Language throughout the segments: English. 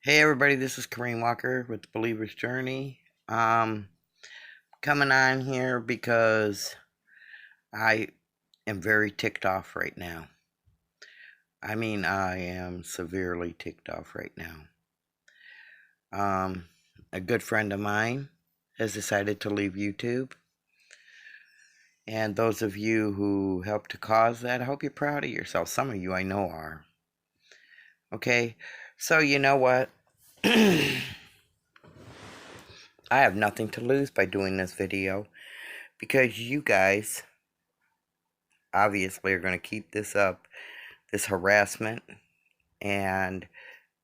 Hey everybody, this is Kareem Walker with the Believer's Journey. Um, Coming on here because I am very ticked off right now. I mean, I am severely ticked off right now. A good friend of mine has decided to leave YouTube. And those of you who helped to cause that, I hope you're proud of yourself. Some of you I know are. Okay, so you know what? I have nothing to lose by doing this video because you guys obviously are going to keep this up, this harassment, and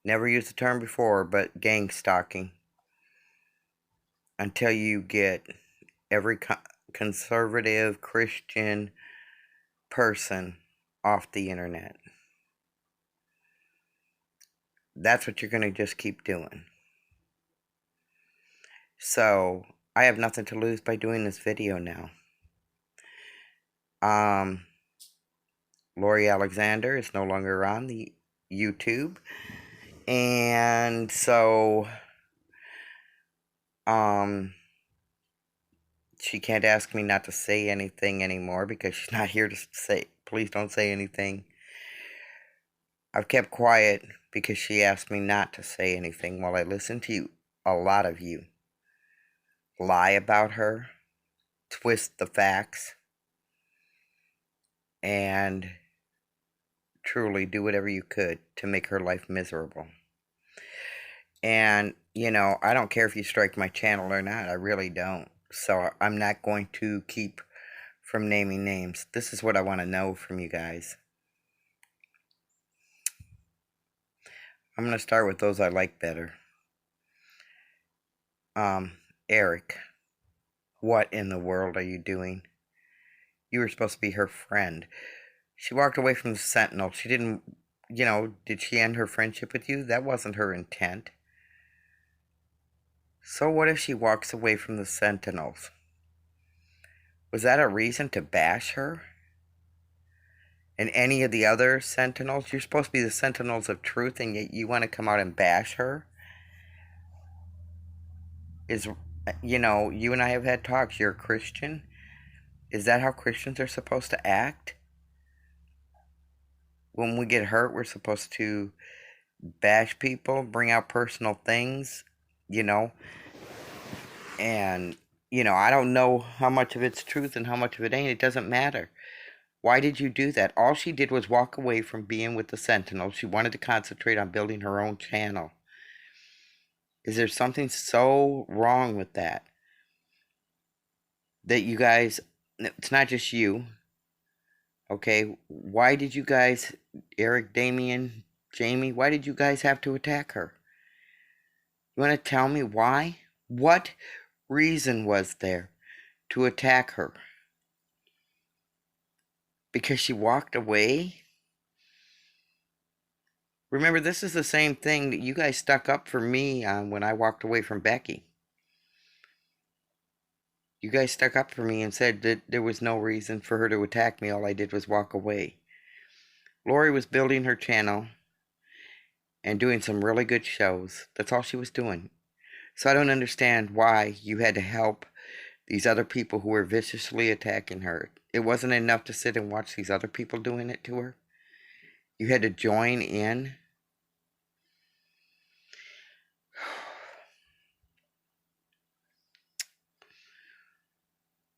never used the term before, but gang stalking, until you get every conservative Christian person off the internet. That's what you're going to just keep doing. So I have nothing to lose by doing this video now. Lori Alexander is no longer on the YouTube, and so she can't ask me not to say anything anymore because she's not here to say, please don't say anything. I've kept quiet because she asked me not to say anything while I listen to a lot of you lie about her, twist the facts, and truly do whatever you could to make her life miserable. And, you know, I don't care if you strike my channel or not. I really don't. So I'm not going to keep from naming names. This is what I want to know from you guys. I'm going to start with those I like better. Eric, what in the world are you doing? You were supposed to be her friend. She walked away from the Sentinel. She didn't, did she end her friendship with you? That wasn't her intent. So what if she walks away from the Sentinels? Was that a reason to bash her? And any of the other Sentinels? You're supposed to be the Sentinels of truth, and yet you want to come out and bash her? You and I have had talks. You're a Christian. Is that how Christians are supposed to act? When we get hurt, we're supposed to bash people, bring out personal things, and, I don't know how much of it's truth and how much of it ain't. It doesn't matter. Why did you do that? All she did was walk away from being with the Sentinel. She wanted to concentrate on building her own channel. Is there something so wrong with that? That you guys, it's not just you, okay? Why did you guys, Eric, Damien, Jamie, why did you guys have to attack her? You want to tell me why? What reason was there to attack her? Because she walked away? Remember, this is the same thing that you guys stuck up for me on when I walked away from Becky. You guys stuck up for me and said that there was no reason for her to attack me. All I did was walk away. Lori was building her channel and doing some really good shows. That's all she was doing. So I don't understand why you had to help these other people who were viciously attacking her. It wasn't enough to sit and watch these other people doing it to her. You had to join in.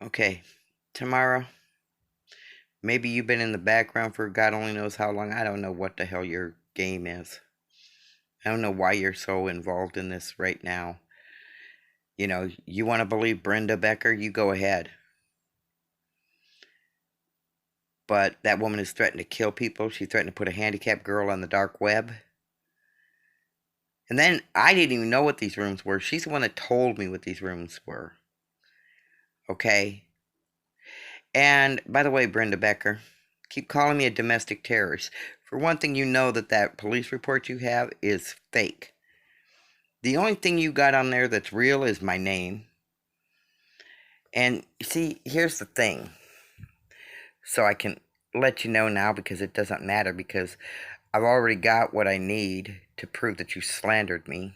Okay, Tamara, maybe you've been in the background for God only knows how long. I don't know what the hell your game is. I don't know why you're so involved in this right now. You want to believe Brenda Becker, you go ahead. But that woman has threatened to kill people. She threatened to put a handicapped girl on the dark web. And then I didn't even know what these rooms were. She's the one that told me what these rooms were. Okay? And by the way, Brenda Becker, keep calling me a domestic terrorist. For one thing, you know that police report you have is fake. The only thing you got on there that's real is my name. And see, here's the thing. So I can let you know now, because it doesn't matter, because I've already got what I need to prove that you slandered me.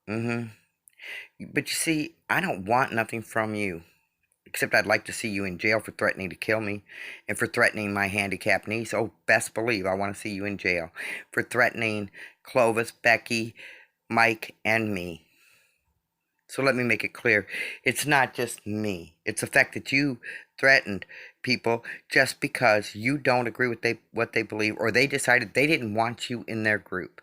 But you see, I don't want nothing from you. Except I'd like to see you in jail for threatening to kill me and for threatening my handicapped niece. Oh, best believe I want to see you in jail for threatening Clovis, Becky, Mike, and me. So let me make it clear. It's not just me. It's the fact that you threatened people just because you don't agree with what they believe, or they decided they didn't want you in their group.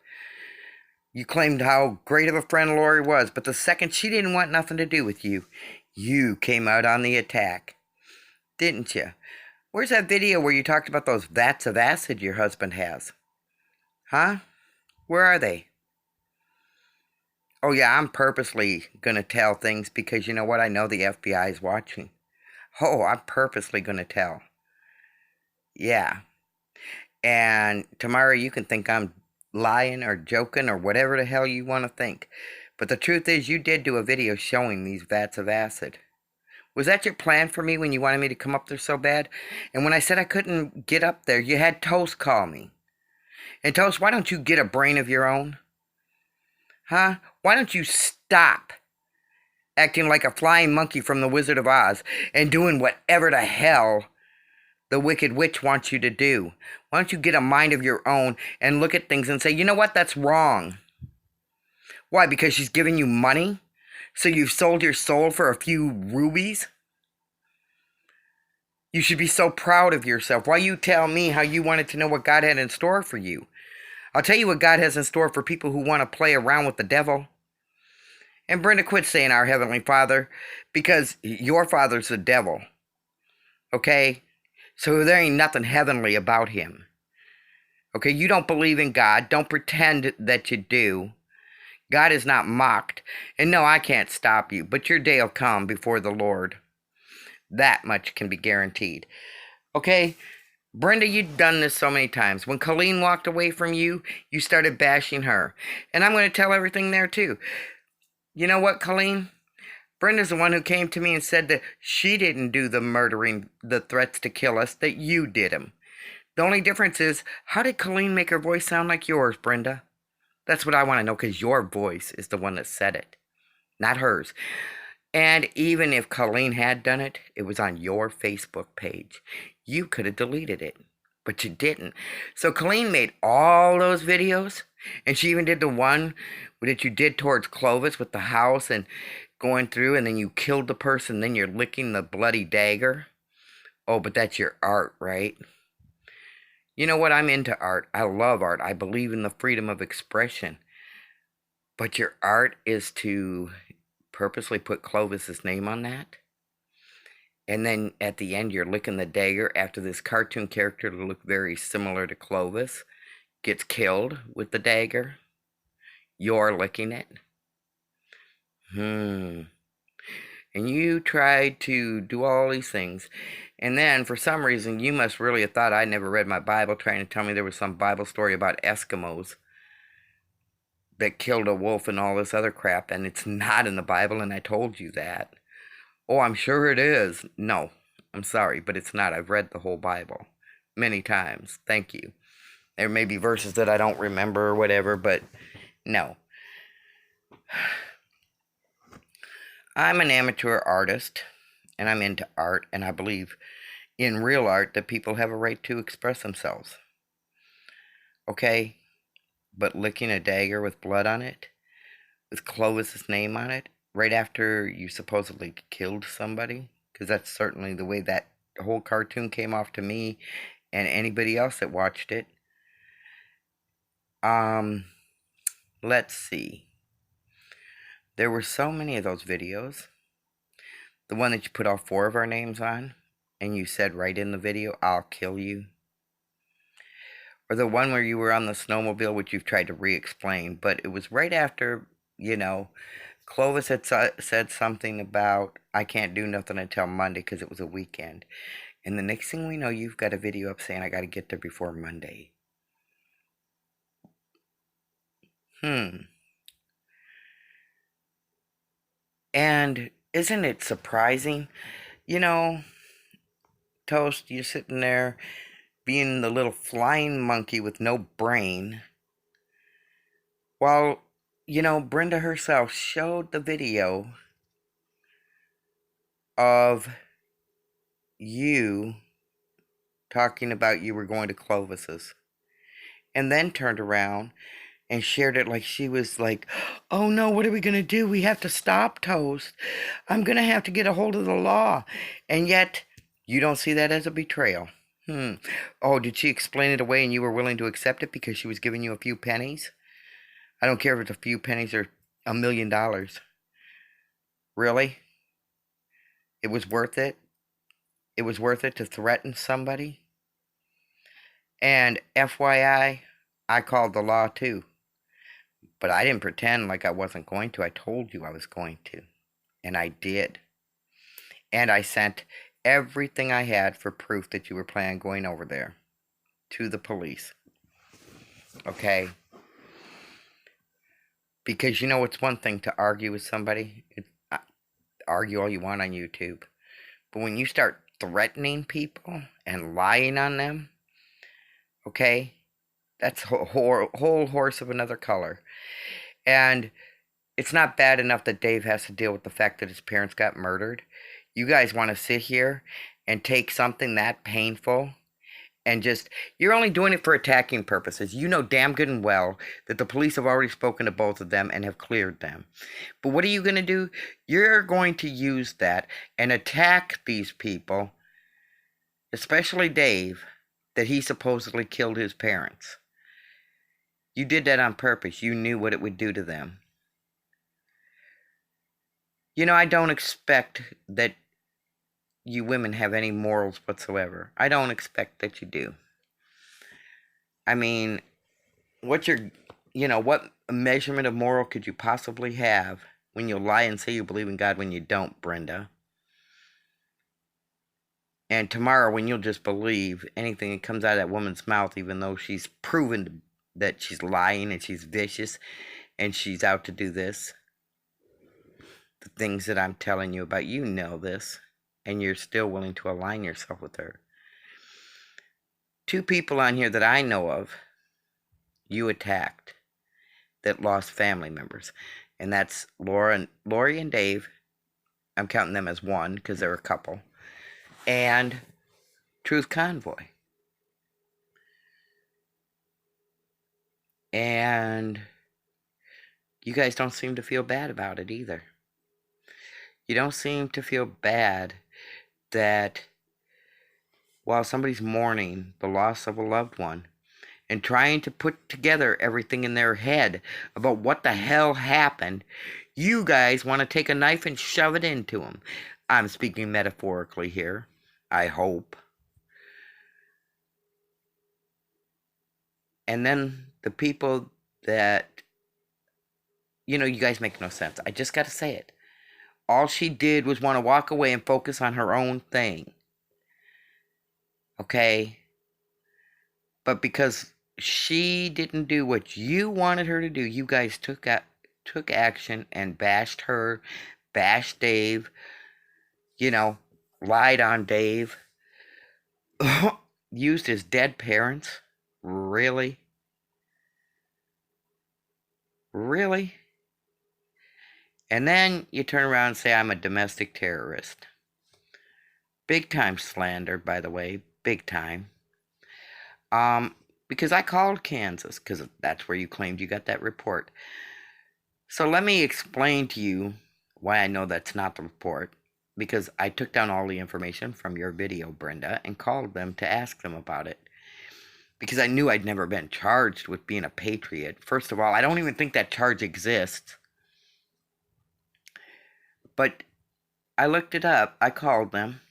You claimed how great of a friend Lori was, but the second she didn't want nothing to do with you, you came out on the attack. Didn't you? Where's that video where you talked about those vats of acid your husband has? Huh? Where are they? Oh yeah, I'm purposely gonna tell things because you know what? I know the FBI is watching. Oh, I'm purposely gonna tell. Yeah. And tomorrow you can think I'm lying or joking or whatever the hell you want to think. But the truth is you did do a video showing these vats of acid. Was that your plan for me when you wanted me to come up there so bad? And when I said I couldn't get up there, you had Toast call me. And Toast, why don't you get a brain of your own? Huh? Why don't you stop acting like a flying monkey from the Wizard of Oz and doing whatever the hell the Wicked Witch wants you to do? Why don't you get a mind of your own and look at things and say, you know what, that's wrong. Why? Because she's giving you money? So you've sold your soul for a few rubies? You should be so proud of yourself. Why you tell me how you wanted to know what God had in store for you? I'll tell you what God has in store for people who want to play around with the devil. And Brenda, quit saying our Heavenly Father, because your father's the devil. Okay? So there ain't nothing heavenly about him. Okay? You don't believe in God. Don't pretend that you do. God is not mocked. And no, I can't stop you. But your day will come before the Lord. That much can be guaranteed. Okay? Brenda, you've done this so many times. When Colleen walked away from you, you started bashing her. And I'm going to tell everything there too. You know what, Colleen? Brenda's the one who came to me and said that she didn't do the murdering, the threats to kill us, that you did them. The only difference is, how did Colleen make her voice sound like yours, Brenda? That's what I want to know, because your voice is the one that said it, not hers. And even if Colleen had done it, it was on your Facebook page. You could have deleted it, but you didn't. So Colleen made all those videos, and she even did the one that you did towards Clovis with the house and going through, and then you killed the person, then you're licking the bloody dagger. Oh, but that's your art, right? You know what? I'm into art. I love art. I believe in the freedom of expression. But your art is to purposely put Clovis's name on that. And then at the end, you're licking the dagger after this cartoon character to look very similar to Clovis gets killed with the dagger. You're licking it. And you tried to do all these things. And then, for some reason, you must really have thought I never read my Bible, trying to tell me there was some Bible story about Eskimos that killed a wolf and all this other crap, and it's not in the Bible, and I told you that. Oh, I'm sure it is. No, I'm sorry, but it's not. I've read the whole Bible many times. Thank you. There may be verses that I don't remember or whatever, but no. I'm an amateur artist, and I'm into art, and I believe in real art that people have a right to express themselves. Okay? But licking a dagger with blood on it, with Clovis's name on it, right after you supposedly killed somebody, because that's certainly the way that whole cartoon came off to me and anybody else that watched it. Let's see. There were so many of those videos. The one that you put all 4 of our names on, and you said right in the video, I'll kill you. Or the one where you were on the snowmobile, which you've tried to re-explain, but it was right after, you know, Clovis had said something about, I can't do nothing until Monday because it was a weekend. And the next thing we know, you've got a video up saying, I got to get there before Monday. And isn't it surprising? You know, Toast, you're sitting there being the little flying monkey with no brain, Well, Brenda herself showed the video of you talking about you were going to Clovis's, and then turned around and shared it like she was like, oh no, what are we going to do? We have to stop Toast. I'm going to have to get a hold of the law. And yet, you don't see that as a betrayal. Oh, did she explain it away and you were willing to accept it because she was giving you a few pennies? I don't care if it's a few pennies or $1,000,000. Really? It was worth it? It was worth it to threaten somebody? And FYI, I called the law too. But I didn't pretend like I wasn't going to. I told you I was going to. And I did. And I sent everything I had for proof that you were planning on going over there to the police. Okay? Because it's one thing to argue with somebody. Argue all you want on YouTube. But when you start threatening people and lying on them, okay, that's a whole horse of another color. And it's not bad enough that Dave has to deal with the fact that his parents got murdered. You guys want to sit here and take something that painful and you're only doing it for attacking purposes. You know damn good and well that the police have already spoken to both of them and have cleared them. But what are you going to do? You're going to use that and attack these people, especially Dave, that he supposedly killed his parents. You did that on purpose. You knew what it would do to them. I don't expect that you women have any morals whatsoever. I don't expect that you do. I mean, what measurement of moral could you possibly have when you lie and say you believe in God when you don't, Brenda? And tomorrow when you'll just believe anything that comes out of that woman's mouth, even though she's proven that she's lying and she's vicious and she's out to do this. The things that I'm telling you about, you know this, and you're still willing to align yourself with her. 2 people on here that I know of, you attacked, that lost family members. And that's Lori and Dave. I'm counting them as one because they're a couple. And Truth Convoy. And you guys don't seem to feel bad about it either. You don't seem to feel bad that while somebody's mourning the loss of a loved one and trying to put together everything in their head about what the hell happened, you guys want to take a knife and shove it into them. I'm speaking metaphorically here, I hope. And then the people that, you guys make no sense. I just got to say it. All she did was want to walk away and focus on her own thing. Okay? But because she didn't do what you wanted her to do, you guys took action and bashed her, bashed Dave, lied on Dave, used his dead parents. Really? Really? And then you turn around and say, I'm a domestic terrorist. Big time slander, by the way. Big time. Because I called Kansas, because that's where you claimed you got that report. So let me explain to you why I know that's not the report. Because I took down all the information from your video, Brenda, and called them to ask them about it. Because I knew I'd never been charged with being a patriot. First of all, I don't even think that charge exists. But I looked it up. I called them.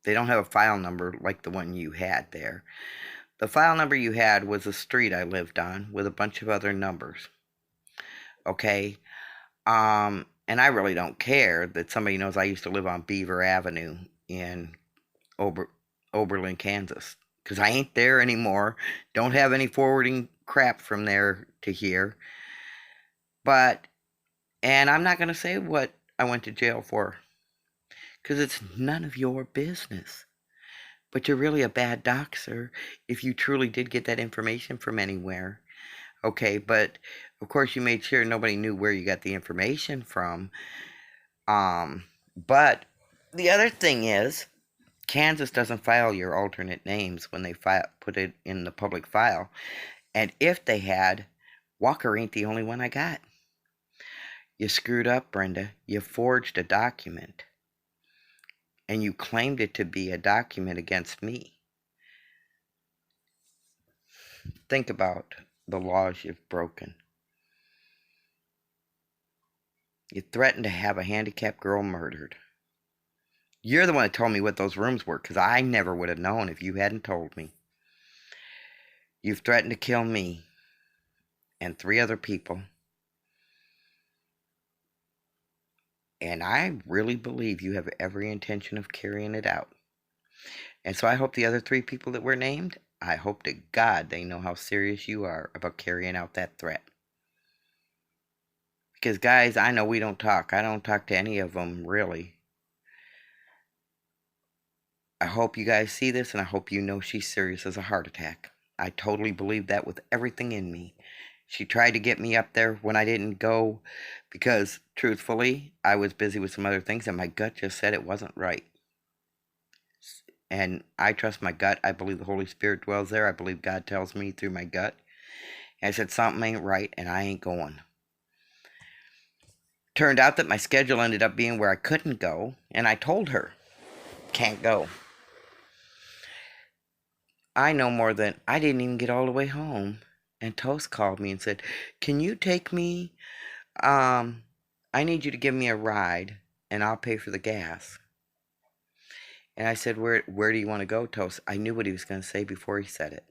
They don't have a file number like the one you had there. The file number you had was a street I lived on with a bunch of other numbers. Okay? And I really don't care that somebody knows I used to live on Beaver Avenue in Oberlin, Kansas. Because I ain't there anymore. Don't have any forwarding crap from there to here. And I'm not going to say what I went to jail for. Because it's none of your business. But you're really a bad doxer if you truly did get that information from anywhere. Okay, but of course you made sure nobody knew where you got the information from. Um, but the other thing is, Kansas doesn't file your alternate names when they put it in the public file. And if they had, Walker ain't the only one I got. You screwed up, Brenda. You forged a document. And you claimed it to be a document against me. Think about the laws you've broken. You threatened to have a handicapped girl murdered. You're the one that told me what those rooms were, because I never would have known if you hadn't told me. You've threatened to kill me and 3 other people. And I really believe you have every intention of carrying it out. And so I hope the other 3 people that were named, I hope to God they know how serious you are about carrying out that threat. Because, guys, I know we don't talk. I don't talk to any of them, really. I hope you guys see this, and I hope you know she's serious as a heart attack. I totally believe that with everything in me. She tried to get me up there when I didn't go because, truthfully, I was busy with some other things, and my gut just said it wasn't right. And I trust my gut. I believe the Holy Spirit dwells there. I believe God tells me through my gut. And I said, something ain't right, and I ain't going. Turned out that my schedule ended up being where I couldn't go, and I told her, can't go. I know more than I didn't even get all the way home. And Toast called me and said, can you take me? I need you to give me a ride, and I'll pay for the gas. And I said, where do you want to go, Toast? I knew what he was going to say before he said it.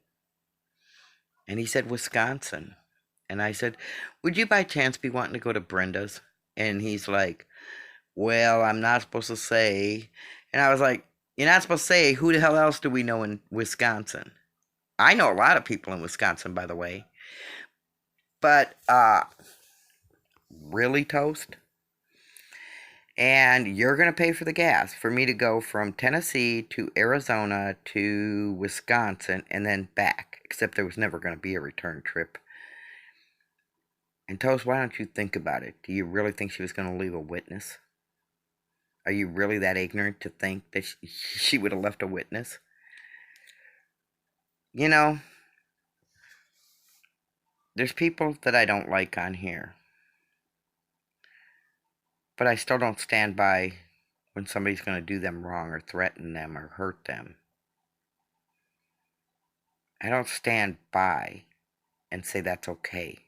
And he said, Wisconsin. And I said, would you by chance be wanting to go to Brenda's? And he's like, well, I'm not supposed to say. And I was like, you're not supposed to say. Who the hell else do we know in Wisconsin? I know a lot of people in Wisconsin, by the way. But, really, Toast? And you're going to pay for the gas for me to go from Tennessee to Arizona to Wisconsin and then back. Except there was never going to be a return trip. And Toast, why don't you think about it? Do you really think she was going to leave a witness? Are you really that ignorant to think that she would have left a witness? You know, there's people that I don't like on here. But I still don't stand by when somebody's going to do them wrong or threaten them or hurt them. I don't stand by and say that's okay.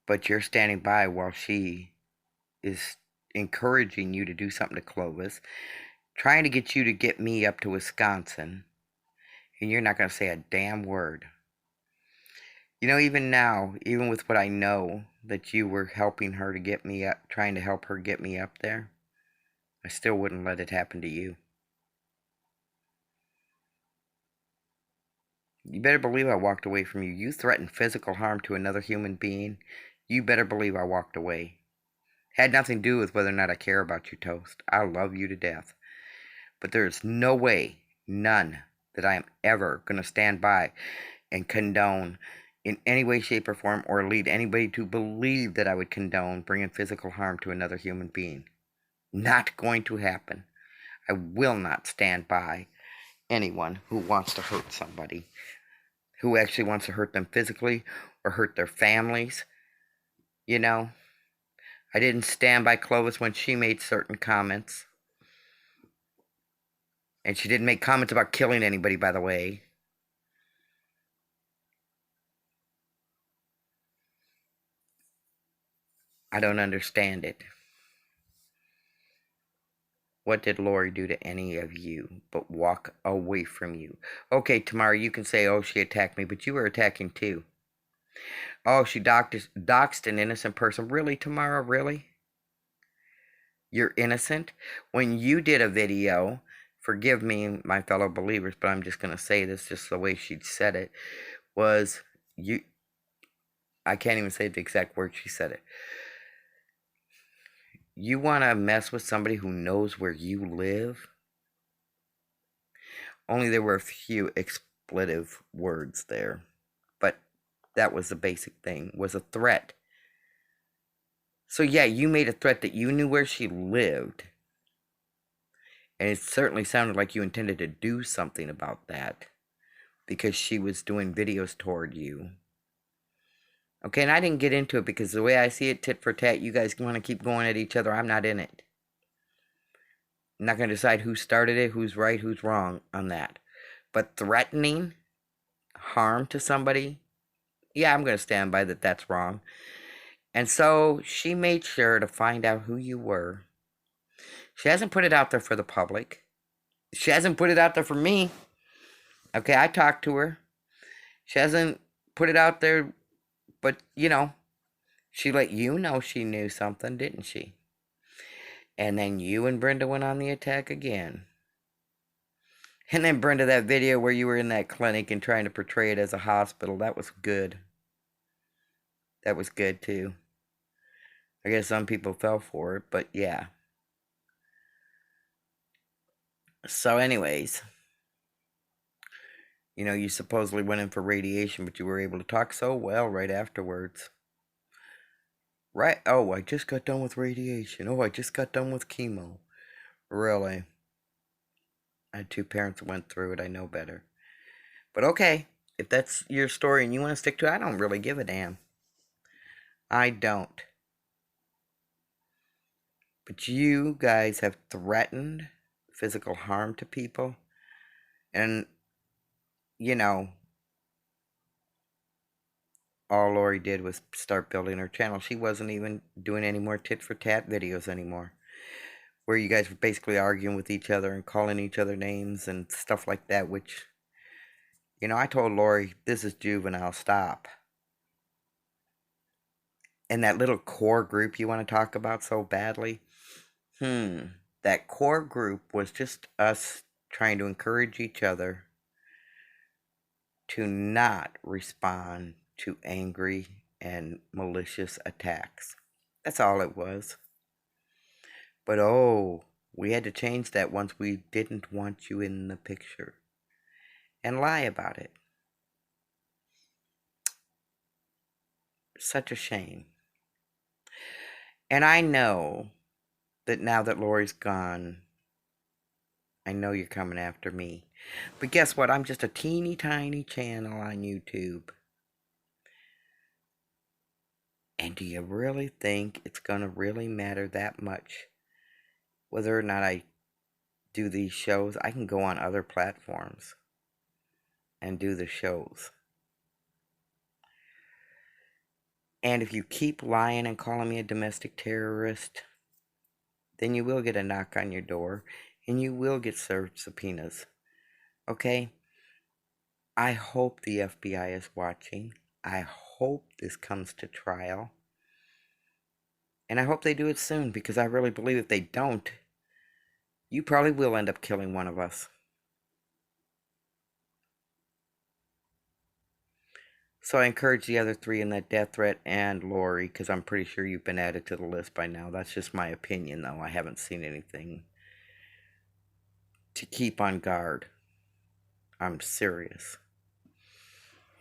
But you're standing by while she is encouraging you to do something to Clovis, trying to get you to get me up to Wisconsin, and you're not going to say a damn word. You know, even now, even with what I know that you were helping her to get me up, trying to help her get me up there, I still wouldn't let it happen to you. You better believe I walked away from you. You threatened physical harm to another human being. You better believe I walked away. Had nothing to do with whether or not I care about you, Toast. I love you to death. But there is no way, none, that I am ever going to stand by and condone in any way, shape, or form, or lead anybody to believe that I would condone bringing physical harm to another human being. Not going to happen. I will not stand by anyone who wants to hurt somebody, who actually wants to hurt them physically or hurt their families. You know, I didn't stand by Clovis when she made certain comments. And she didn't make comments about killing anybody, by the way. I don't understand it. What did Lori do to any of you but walk away from you? Okay, Tamara, you can say, oh, she attacked me, but you were attacking too. Oh, she doxed an innocent person. Really, Tamara, really? You're innocent? When you did a video, forgive me, my fellow believers, but I'm just going to say this just the way she said it, was you, I can't even say the exact words she said it. You want to mess with somebody who knows where you live? Only there were a few expletive words there. But that was the basic thing, was a threat. So yeah, you made a threat that you knew where she lived. And it certainly sounded like you intended to do something about that, because she was doing videos toward you. Okay, and I didn't get into it because the way I see it, tit for tat, you guys want to keep going at each other. I'm not in it. I'm not going to decide who started it, who's right, who's wrong on that. But threatening harm to somebody, yeah, I'm going to stand by that that's wrong. And so she made sure to find out who you were. She hasn't put it out there for the public. She hasn't put it out there for me. Okay, I talked to her. She hasn't put it out there, but, you know, she let you know she knew something, didn't she? And then you and Brenda went on the attack again. And then, Brenda, that video where you were in that clinic and trying to portray it as a hospital, that was good. That was good, too. I guess some people fell for it, but yeah. So anyways, you know, you supposedly went in for radiation, but you were able to talk so well right afterwards. Right? Oh, I just got done with radiation. Oh, I just got done with chemo. Really? I had two parents that went through it. I know better. But okay, if that's your story and you want to stick to it, I don't really give a damn. I don't. But you guys have threatened physical harm to people. And, you know, all Lori did was start building her channel. She wasn't even doing any more tit-for-tat videos anymore, where you guys were basically arguing with each other and calling each other names and stuff like that, which, you know, I told Lori, this is juvenile, stop. And that little core group you want to talk about so badly, that core group was just us trying to encourage each other to not respond to angry and malicious attacks. That's all it was. But oh, we had to change that once we didn't want you in the picture and lie about it. Such a shame. And I know that now that Lori's gone, I know you're coming after me. But guess what? I'm just a teeny tiny channel on YouTube. And do you really think it's going to really matter that much whether or not I do these shows? I can go on other platforms and do the shows. And if you keep lying and calling me a domestic terrorist, then you will get a knock on your door and you will get served subpoenas. Okay? I hope the FBI is watching. I hope this comes to trial. And I hope they do it soon, because I really believe if they don't, you probably will end up killing one of us. So I encourage the other three in that death threat and Lori, because I'm pretty sure you've been added to the list by now. That's just my opinion, though. I haven't seen anything, to keep on guard. I'm serious.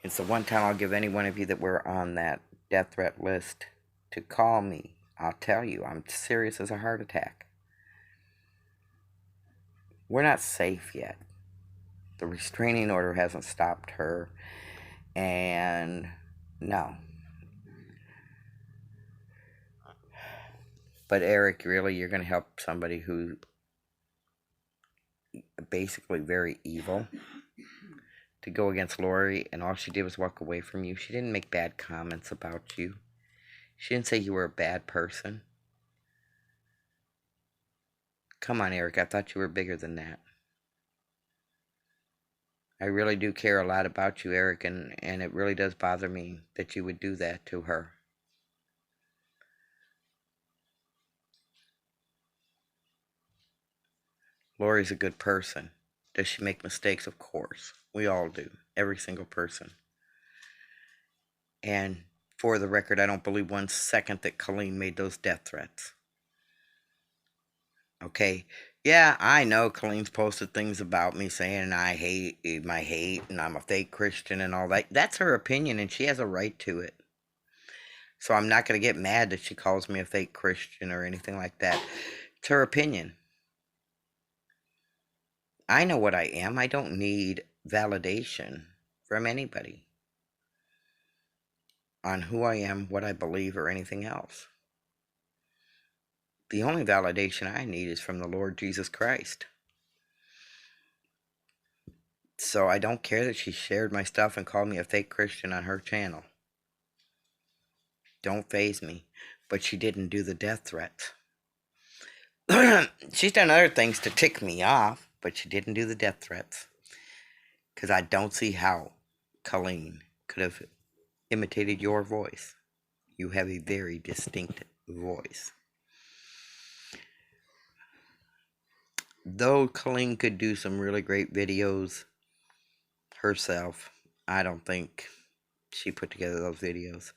It's the one time I'll give any one of you that were on that death threat list to call me. I'll tell you, I'm serious as a heart attack. We're not safe yet. The restraining order hasn't stopped her. And no. But Eric, really, you're going to help somebody who basically very evil to go against Lori, and all she did was walk away from you. She didn't make bad comments about you. She didn't say you were a bad person. Come on, Eric, I thought you were bigger than that. I really do care a lot about you, Eric, and it really does bother me that you would do that to her. Lori's a good person. Does she make mistakes? Of course. We all do. Every single person. And for the record, I don't believe 1 second that Colleen made those death threats. Okay? Yeah, I know Colleen's posted things about me saying I hate my hate and I'm a fake Christian and all that. That's her opinion and she has a right to it. So I'm not going to get mad that she calls me a fake Christian or anything like that. It's her opinion. I know what I am. I don't need validation from anybody on who I am, what I believe, or anything else. The only validation I need is from the Lord Jesus Christ. So I don't care that she shared my stuff and called me a fake Christian on her channel. Don't faze me. But she didn't do the death threats. She's done other things to tick me off, but she didn't do the death threats. Because I don't see how Colleen could have imitated your voice. You have a very distinct voice. Though Colleen could do some really great videos herself, I don't think she put together those videos.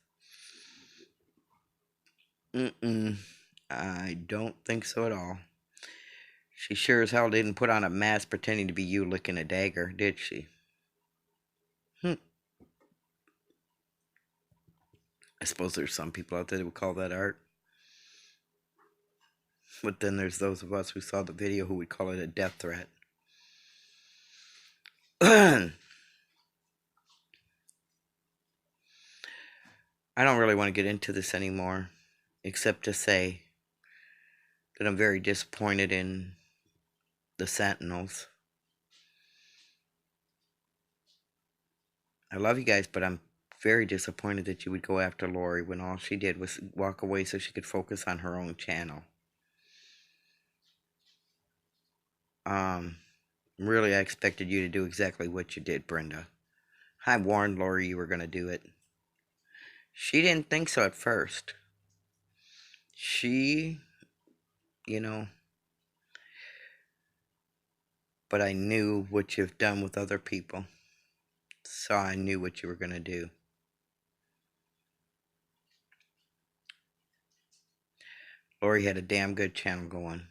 I don't think so at all. She sure as hell didn't put on a mask pretending to be you licking a dagger, did she? I suppose there's some people out there that would call that art. But then there's those of us who saw the video who would call it a death threat. I don't really want to get into this anymore, except to say that I'm very disappointed in the Sentinels. I love you guys, but I'm very disappointed that you would go after Lori when all she did was walk away so she could focus on her own channel. Really, I expected you to do exactly what you did, Brenda. I warned Lori you were going to do it. She didn't think so at first. She, but I knew what you've done with other people. So I knew what you were going to do. Lori had a damn good channel going.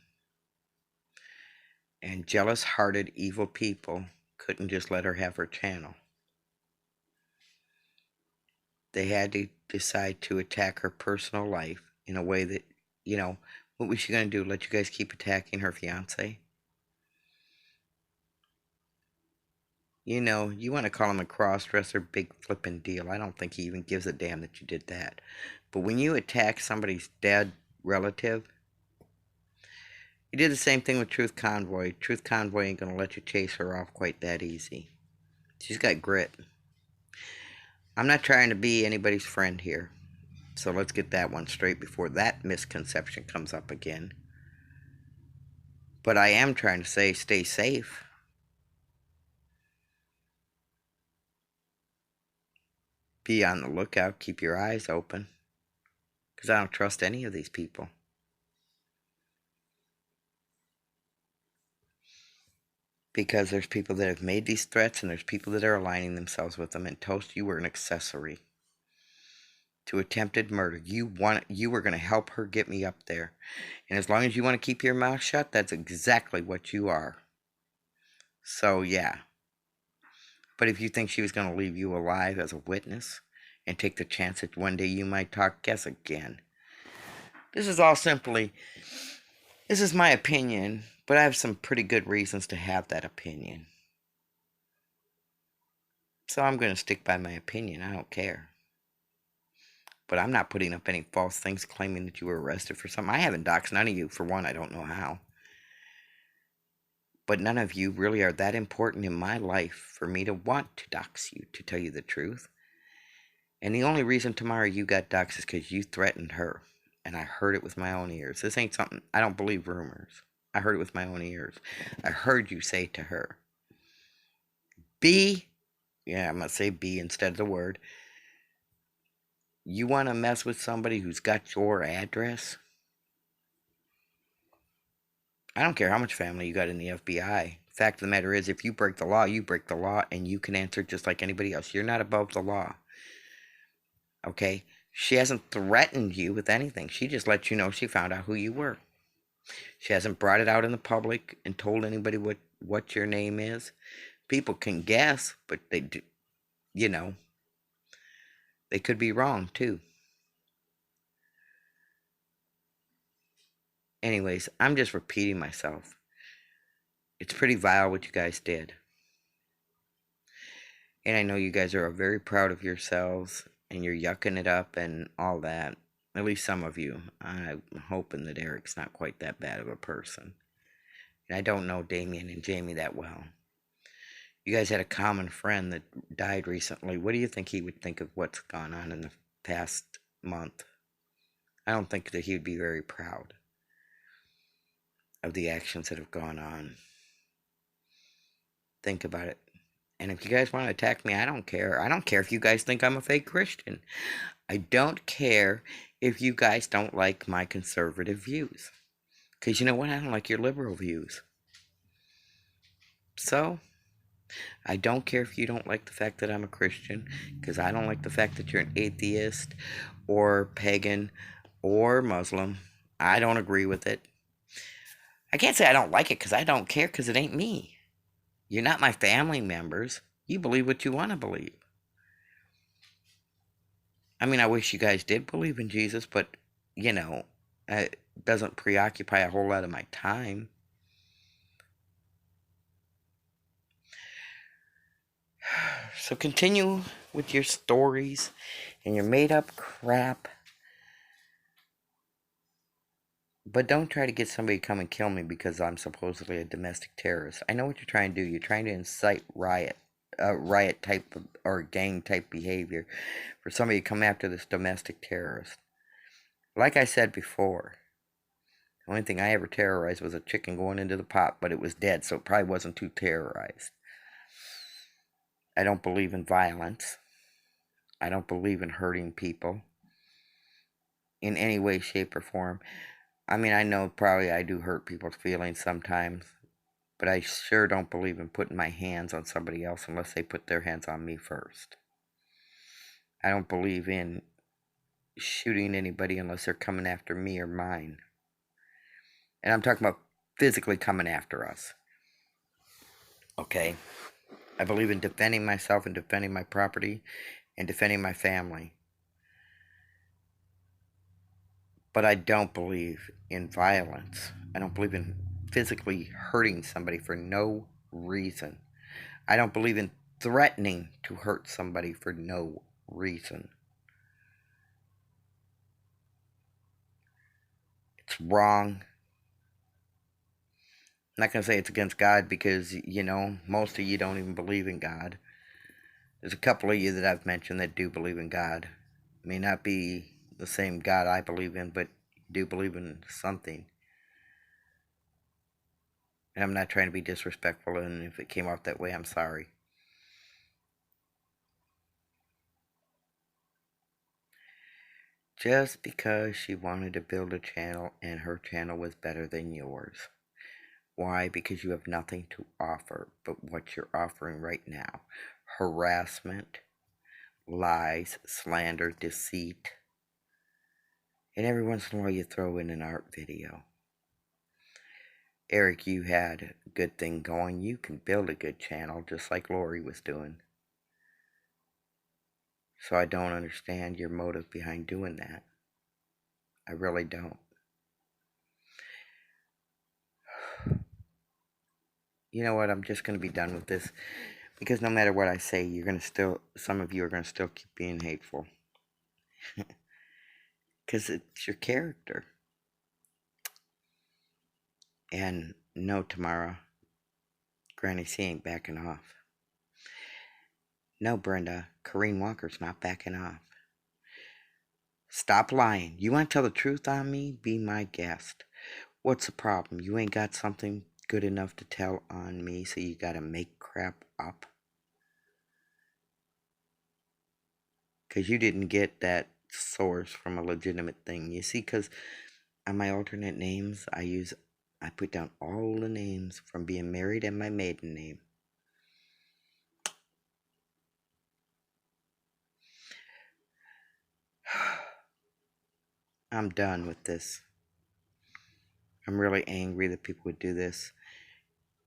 And jealous-hearted, evil people couldn't just let her have her channel. They had to decide to attack her personal life in a way that, what was she going to do? Let you guys keep attacking her fiance? You want to call him a cross-dresser, big flippin' deal. I don't think he even gives a damn that you did that. But when you attack somebody's dead relative, you did the same thing with Truth Convoy. Truth Convoy ain't going to let you chase her off quite that easy. She's got grit. I'm not trying to be anybody's friend here. So let's get that one straight before that misconception comes up again. But I am trying to say stay safe. Be on the lookout. Keep your eyes open. Because I don't trust any of these people. Because there's people that have made these threats and there's people that are aligning themselves with them. And Toast, you were an accessory to attempted murder. You were going to help her get me up there. And as long as you want to keep your mouth shut, that's exactly what you are. So, yeah. But if you think she was going to leave you alive as a witness and take the chance that one day you might talk, guess again. This is my opinion, but I have some pretty good reasons to have that opinion. So I'm going to stick by my opinion. I don't care. But I'm not putting up any false things claiming that you were arrested for something. I haven't doxed none of you. For one, I don't know how. But none of you really are that important in my life for me to want to dox you, to tell you the truth. And the only reason tomorrow you got doxed is because you threatened her. And I heard it with my own ears. This ain't something, I don't believe rumors. I heard it with my own ears. I heard you say to her, I'm going to say B instead of the word. You want to mess with somebody who's got your address? I don't care how much family you got in the FBI. Fact of the matter is, if you break the law, you break the law, and you can answer just like anybody else. You're not above the law. Okay? She hasn't threatened you with anything. She just let you know she found out who you were. She hasn't brought it out in the public and told anybody what your name is. People can guess, but they do, you know, they could be wrong too. Anyways, I'm just repeating myself. It's pretty vile what you guys did. And I know you guys are very proud of yourselves and you're yucking it up and all that. At least some of you. I'm hoping that Eric's not quite that bad of a person. And I don't know Damien and Jamie that well. You guys had a common friend that died recently. What do you think he would think of what's gone on in the past month? I don't think that he would be very proud of the actions that have gone on. Think about it. And if you guys want to attack me, I don't care. I don't care if you guys think I'm a fake Christian. I don't care if you guys don't like my conservative views. Because you know what? I don't like your liberal views. So, I don't care if you don't like the fact that I'm a Christian. Because I don't like the fact that you're an atheist or pagan or Muslim. I don't agree with it. I can't say I don't like it because I don't care because it ain't me. You're not my family members. You believe what you want to believe. I mean, I wish you guys did believe in Jesus, but, you know, it doesn't preoccupy a whole lot of my time. So continue with your stories and your made up crap. But don't try to get somebody to come and kill me because I'm supposedly a domestic terrorist. I know what you're trying to do. You're trying to incite riot type or gang type behavior for somebody to come after this domestic terrorist. Like I said before, the only thing I ever terrorized was a chicken going into the pot, but it was dead, so it probably wasn't too terrorized. I don't believe in violence. I don't believe in hurting people in any way, shape, or form. I mean, I know probably I do hurt people's feelings sometimes, but I sure don't believe in putting my hands on somebody else unless they put their hands on me first. I don't believe in shooting anybody unless they're coming after me or mine. And I'm talking about physically coming after us. Okay? I believe in defending myself and defending my property and defending my family. But I don't believe in violence. I don't believe in physically hurting somebody for no reason. I don't believe in threatening to hurt somebody for no reason. It's wrong. I'm not going to say it's against God because, you know, most of you don't even believe in God. There's a couple of you that I've mentioned that do believe in God. It may not be the same God I believe in, but do believe in something. And I'm not trying to be disrespectful, and if it came out that way, I'm sorry. Just because she wanted to build a channel and her channel was better than yours. Why? Because you have nothing to offer but what you're offering right now. Harassment, lies, slander, deceit. And every once in a while you throw in an art video. Eric, you had a good thing going. You can build a good channel just like Lori was doing. So I don't understand your motive behind doing that. I really don't. You know what? I'm just going to be done with this. Because no matter what I say, you're going to still, some of you are going to still keep being hateful. Because it's your character. And no, Tamara, Granny C ain't backing off. No, Brenda, Corrine Walker's not backing off. Stop lying. You want to tell the truth on me? Be my guest. What's the problem? You ain't got something good enough to tell on me, so you gotta make crap up? Because you didn't get that source from a legitimate thing. You see, because on my alternate names, I put down all the names from being married and my maiden name. I'm done with this. I'm really angry that people would do this.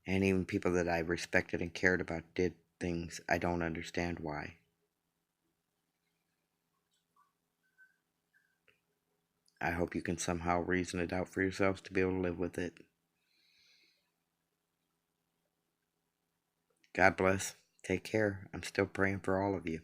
And even people that I respected and cared about did things I don't understand why. I hope you can somehow reason it out for yourselves to be able to live with it. God bless. Take care. I'm still praying for all of you.